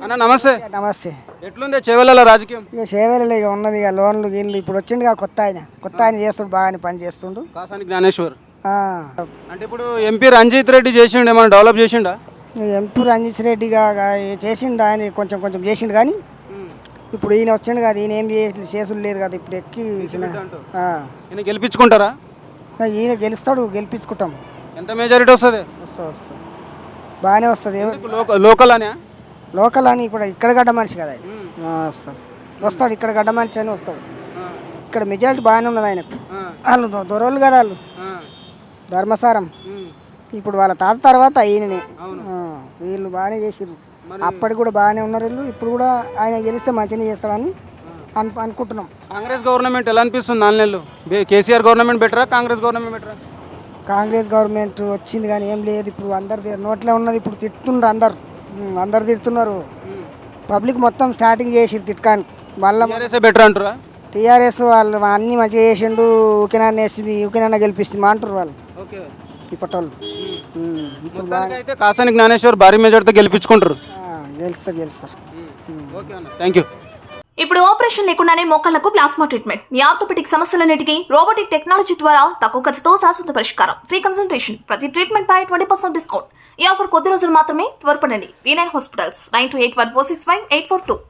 అన్న నమస్తే. నమస్తే. ఎట్లుంది చేవెళ్ళ రాజకీయం? ఇక సేవలు ఇక ఉన్నది, ఇక లోన్లు గీన్లు ఇప్పుడు వచ్చిండు కొత్త ఆయన చేస్తుడు, బాగానే పని చేస్తుండు. కాసాని జ్ఞానేశ్వర్ ఆ, అంటే ఇప్పుడు ఎంపీ రంజిత్ రెడ్డి చేసిండు, ఏమైనా డెవలప్ చేసిండా? ఎంపీ రంజిత్ రెడ్డిగా చేసిండు, ఆయన కొంచెం కొంచెం చేసిండు. కానీ ఇప్పుడు ఈయన వచ్చిండు కదా, ఈయన ఏం చేసుడు లేదు కదా. ఇప్పుడు ఎక్కి ఆ, ఈయన గెలిపించుకుంటారా? ఈయన గెలుస్తాడు, గెలిపించుకుంటాం. ఎంత మెజారిటీ వస్తుంది? వస్తుంది, బాగానే వస్తుంది. లోకల్ అనే లోకల్ అని ఇప్పుడు ఇక్కడ గడ్డ మనిషి కదా ఆయన. వస్తాడు ఇక్కడ గడ్డ మనిషి అని వస్తాడు. ఇక్కడ మెజారిటీ బాగానే ఉన్నది ఆయనకు. వాళ్ళు దొరలు కదా, వాళ్ళు ధర్మసారం. ఇప్పుడు వాళ్ళ తాత తర్వాత ఈయననే. వీళ్ళు బాగానే చేసిర్రు, అప్పటికి కూడా బాగానే ఉన్నారు వీళ్ళు. ఇప్పుడు కూడా ఆయన గెలిస్తే మంచిగా చేస్తాడని అనుకుంటున్నాం. కాంగ్రెస్ గవర్నమెంట్ ఎలా అనిపిస్తుంది? 4 నెలలు కేసీఆర్ గవర్నమెంట్ బెటరా, కాంగ్రెస్ గవర్నమెంట్ బెటరా? కాంగ్రెస్ గవర్నమెంట్ వచ్చింది కానీ ఏం లేదు. ఇప్పుడు అందరు నోట్లో ఉన్నది. ఇప్పుడు తిట్టున్నారు అందరు తిడుతున్నారు. పబ్లిక్ మొత్తం స్టార్టింగ్ చేసిరు తిట్టుకాని. మళ్ళీ బెటర్ అంటారా? టీఆర్ఎస్ వాళ్ళు అన్నీ మంచిగా చేసిండు, ఊకేనా గెలిపిస్తుంది అంటారు వాళ్ళు ఇప్పటి వాళ్ళు. అయితే కాసాని జ్ఞానేశ్వర్ భారీ మెజార్టీతో గెలిపించుకుంటారు. గెలుస్తారు. Thank you. ఇప్పుడు ఆపరేషన్ లేకుండానే మోకాళ్లకు ప్లాస్మా ట్రీట్మెంట్. మీ ఆర్థోపెటిక్ సమస్యలన్నిటికీ రోబోటిక్ టెక్నాలజీ ద్వారా తక్కువ ఖర్చుతో శాశ్వత పరిష్కారం. Free consultation. ప్రతి ట్రీట్మెంట్ పై 20% డిస్కౌంట్. ఈ ఆఫర్ కొద్ది రోజులు మాత్రమే. త్వరపడండి. V9 hospitals 9281465842.